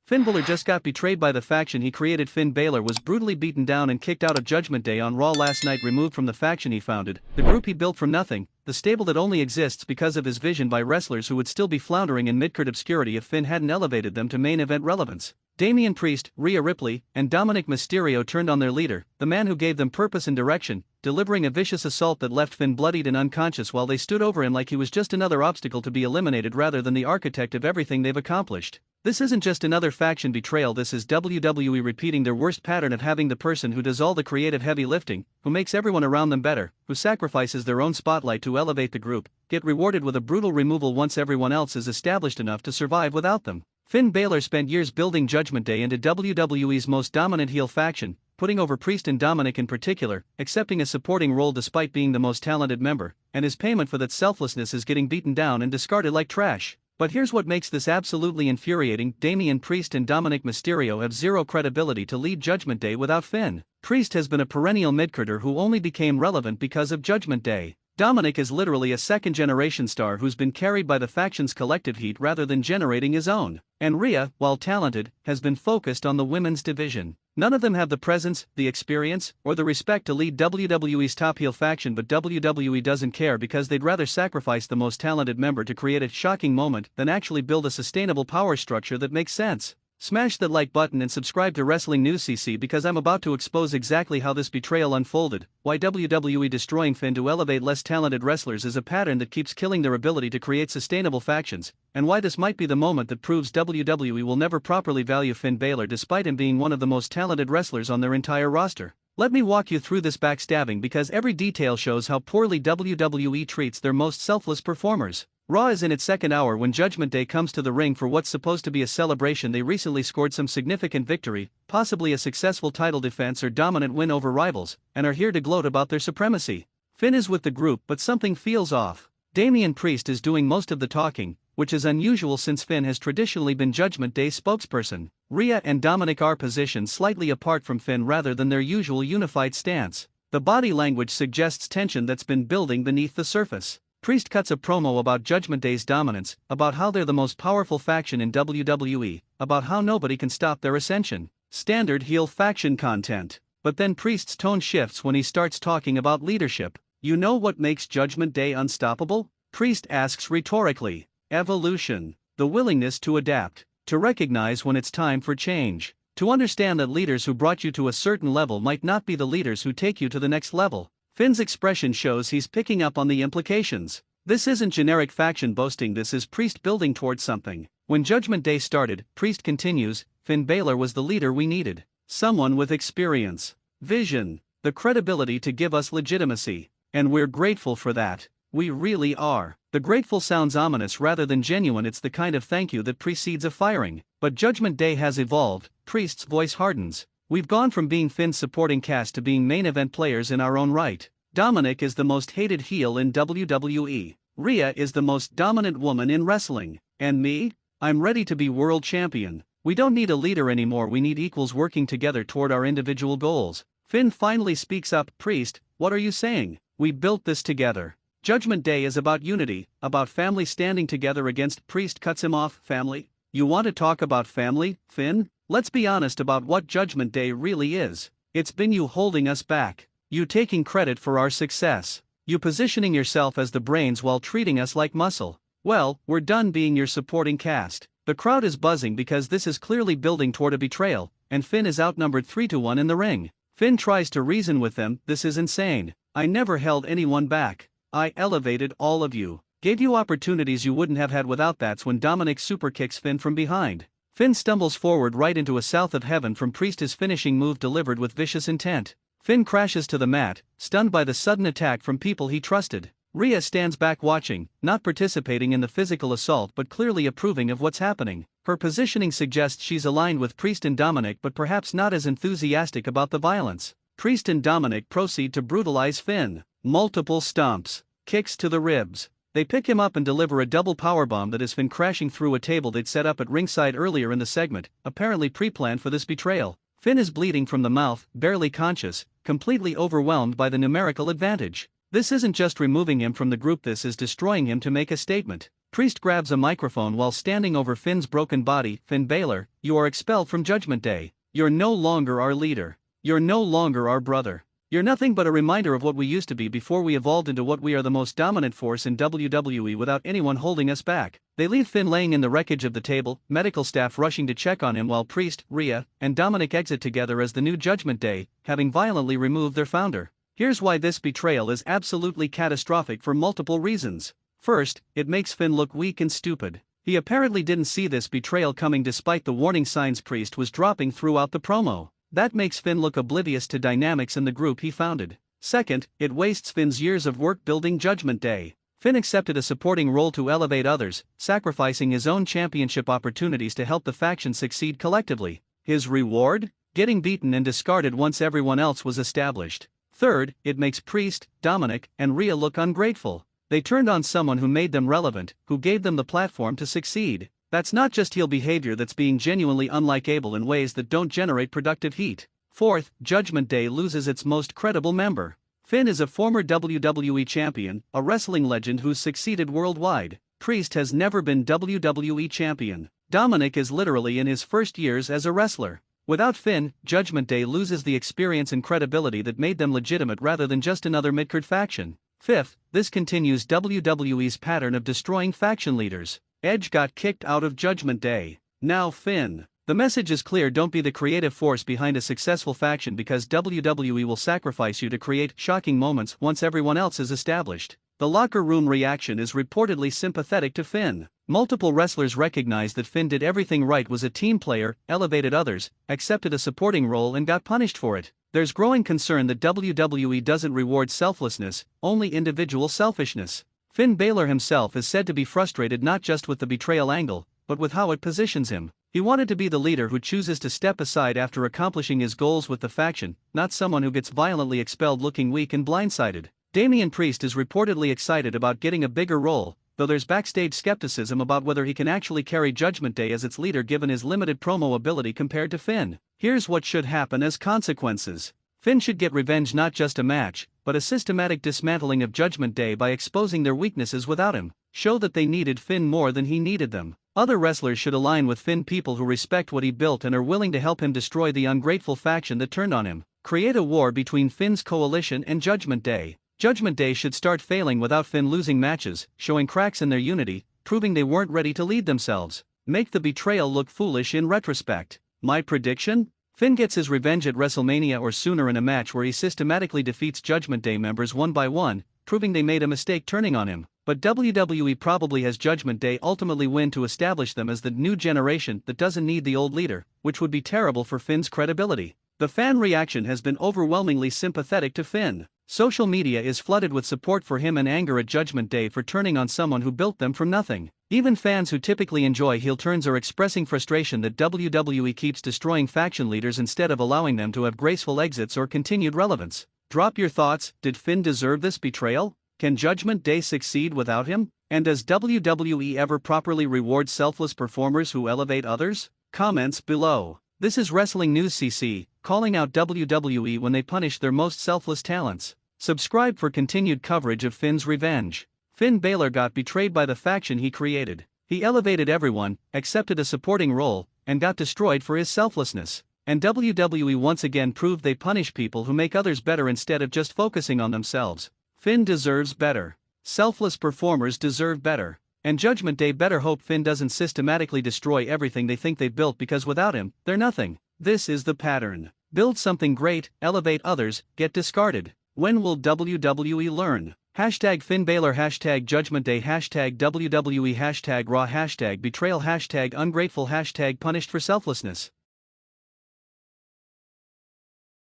Finn Balor just got betrayed by the faction he created. Finn Balor was brutally beaten down and kicked out of Judgment Day on Raw last night, removed from the faction he founded, the group he built from nothing, the stable that only exists because of his vision by wrestlers who would still be floundering in mid-card obscurity if Finn hadn't elevated them to main event relevance. Damian Priest, Rhea Ripley, and Dominic Mysterio turned on their leader, the man who gave them purpose and direction, delivering a vicious assault that left Finn bloodied and unconscious while they stood over him like he was just another obstacle to be eliminated rather than the architect of everything they've accomplished. This isn't just another faction betrayal, this is WWE repeating their worst pattern of having the person who does all the creative heavy lifting, who makes everyone around them better, who sacrifices their own spotlight to elevate the group, get rewarded with a brutal removal once everyone else is established enough to survive without them. Finn Balor spent years building Judgment Day into WWE's most dominant heel faction, putting over Priest and Dominic in particular, accepting a supporting role despite being the most talented member, and his payment for that selflessness is getting beaten down and discarded like trash. But here's what makes this absolutely infuriating: Damian Priest and Dominic Mysterio have zero credibility to lead Judgment Day without Finn. Priest has been a perennial mid-carder who only became relevant because of Judgment Day. Dominic is literally a second-generation star who's been carried by the faction's collective heat rather than generating his own. And Rhea, while talented, has been focused on the women's division. None of them have the presence, the experience, or the respect to lead WWE's top heel faction, but WWE doesn't care because they'd rather sacrifice the most talented member to create a shocking moment than actually build a sustainable power structure that makes sense. Smash that like button and subscribe to Wrestling News CC because I'm about to expose exactly how this betrayal unfolded, why WWE destroying Finn to elevate less talented wrestlers is a pattern that keeps killing their ability to create sustainable factions, and why this might be the moment that proves WWE will never properly value Finn Balor despite him being one of the most talented wrestlers on their entire roster. Let me walk you through this backstabbing because every detail shows how poorly WWE treats their most selfless performers. Raw is in its second hour when Judgment Day comes to the ring for what's supposed to be a celebration. They recently scored some significant victory, possibly a successful title defense or dominant win over rivals, and are here to gloat about their supremacy. Finn is with the group, but something feels off. Damian Priest is doing most of the talking, which is unusual since Finn has traditionally been Judgment Day's spokesperson. Rhea and Dominic are positioned slightly apart from Finn rather than their usual unified stance. The body language suggests tension that's been building beneath the surface. Priest cuts a promo about Judgment Day's dominance, about how they're the most powerful faction in WWE, about how nobody can stop their ascension. Standard heel faction content. But then Priest's tone shifts when he starts talking about leadership. You know what makes Judgment Day unstoppable? Priest asks rhetorically. Evolution. The willingness to adapt. To recognize when it's time for change. To understand that leaders who brought you to a certain level might not be the leaders who take you to the next level. Finn's expression shows he's picking up on the implications. This isn't generic faction boasting, this is Priest building towards something. When Judgment Day started, Priest continues, Finn Balor was the leader we needed. Someone with experience, vision, the credibility to give us legitimacy. And we're grateful for that. We really are. The grateful sounds ominous rather than genuine. It's the kind of thank you that precedes a firing. But Judgment Day has evolved. Priest's voice hardens. We've gone from being Finn's supporting cast to being main event players in our own right. Dominic is the most hated heel in WWE. Rhea is the most dominant woman in wrestling. And me? I'm ready to be world champion. We don't need a leader anymore, we need equals working together toward our individual goals. Finn finally speaks up. Priest, what are you saying? We built this together. Judgment Day is about unity, about family standing together against. Priest cuts him off. Family? You want to talk about family, Finn? Let's be honest about what Judgment Day really is. It's been you holding us back. You taking credit for our success. You positioning yourself as the brains while treating us like muscle. Well, we're done being your supporting cast. The crowd is buzzing because this is clearly building toward a betrayal, and Finn is outnumbered 3-1 in the ring. Finn tries to reason with them. This is insane. I never held anyone back. I elevated all of you. Gave you opportunities you wouldn't have had without. That's when Dominic super kicks Finn from behind. Finn stumbles forward right into a south of heaven from Priest, his finishing move delivered with vicious intent. Finn crashes to the mat, stunned by the sudden attack from people he trusted. Rhea stands back watching, not participating in the physical assault but clearly approving of what's happening. Her positioning suggests she's aligned with Priest and Dominic but perhaps not as enthusiastic about the violence. Priest and Dominic proceed to brutalize Finn. Multiple stomps, kicks to the ribs. They pick him up and deliver a double powerbomb that has Finn crashing through a table they'd set up at ringside earlier in the segment, apparently pre-planned for this betrayal. Finn is bleeding from the mouth, barely conscious, completely overwhelmed by the numerical advantage. This isn't just removing him from the group, this is destroying him to make a statement. Priest grabs a microphone while standing over Finn's broken body. Finn Balor, you are expelled from Judgment Day. You're no longer our leader. You're no longer our brother. You're nothing but a reminder of what we used to be before we evolved into what we are, the most dominant force in WWE without anyone holding us back. They leave Finn laying in the wreckage of the table, medical staff rushing to check on him while Priest, Rhea, and Dominic exit together as the new Judgment Day, having violently removed their founder. Here's why this betrayal is absolutely catastrophic for multiple reasons. First, it makes Finn look weak and stupid. He apparently didn't see this betrayal coming despite the warning signs Priest was dropping throughout the promo. That makes Finn look oblivious to dynamics in the group he founded. Second, it wastes Finn's years of work building Judgment Day. Finn accepted a supporting role to elevate others, sacrificing his own championship opportunities to help the faction succeed collectively. His reward? Getting beaten and discarded once everyone else was established. Third, it makes Priest, Dominic, and Rhea look ungrateful. They turned on someone who made them relevant, who gave them the platform to succeed. That's not just heel behavior, that's being genuinely unlikable in ways that don't generate productive heat. Fourth, Judgment Day loses its most credible member. Finn is a former WWE champion, a wrestling legend who's succeeded worldwide. Priest has never been WWE champion. Dominic is literally in his first years as a wrestler. Without Finn, Judgment Day loses the experience and credibility that made them legitimate rather than just another mid-card faction. Fifth, this continues WWE's pattern of destroying faction leaders. Edge got kicked out of Judgment Day. Now Finn. The message is clear: don't be the creative force behind a successful faction, because WWE will sacrifice you to create shocking moments once everyone else is established. The locker room reaction is reportedly sympathetic to Finn. Multiple wrestlers recognize that Finn did everything right, was a team player, elevated others, accepted a supporting role and got punished for it. There's growing concern that WWE doesn't reward selflessness, only individual selfishness. Finn Balor himself is said to be frustrated not just with the betrayal angle, but with how it positions him. He wanted to be the leader who chooses to step aside after accomplishing his goals with the faction, not someone who gets violently expelled looking weak and blindsided. Damian Priest is reportedly excited about getting a bigger role, though there's backstage skepticism about whether he can actually carry Judgment Day as its leader given his limited promo ability compared to Finn. Here's what should happen as consequences. Finn should get revenge, not just a match, but a systematic dismantling of Judgment Day by exposing their weaknesses without him. Show that they needed Finn more than he needed them. Other wrestlers should align with Finn, people who respect what he built and are willing to help him destroy the ungrateful faction that turned on him. Create a war between Finn's coalition and Judgment Day. Judgment Day should start failing without Finn losing matches, showing cracks in their unity, proving they weren't ready to lead themselves. Make the betrayal look foolish in retrospect. My prediction? Finn gets his revenge at WrestleMania or sooner in a match where he systematically defeats Judgment Day members one by one, proving they made a mistake turning on him. But WWE probably has Judgment Day ultimately win to establish them as the new generation that doesn't need the old leader, which would be terrible for Finn's credibility. The fan reaction has been overwhelmingly sympathetic to Finn. Social media is flooded with support for him and anger at Judgment Day for turning on someone who built them from nothing. Even fans who typically enjoy heel turns are expressing frustration that WWE keeps destroying faction leaders instead of allowing them to have graceful exits or continued relevance. Drop your thoughts. Did Finn deserve this betrayal? Can Judgment Day succeed without him? And does WWE ever properly reward selfless performers who elevate others? Comments below. This is Wrestling News CC, calling out WWE when they punish their most selfless talents. Subscribe for continued coverage of Finn's revenge. Finn Balor got betrayed by the faction he created. He elevated everyone, accepted a supporting role, and got destroyed for his selflessness. And WWE once again proved they punish people who make others better instead of just focusing on themselves. Finn deserves better. Selfless performers deserve better. And Judgment Day better hope Finn doesn't systematically destroy everything they think they built, because without him, they're nothing. This is the pattern. Build something great, elevate others, get discarded. When will WWE learn? Hashtag Finn Balor, hashtag Judgment Day, hashtag WWE, hashtag Raw, hashtag betrayal, hashtag ungrateful, hashtag punished for selflessness.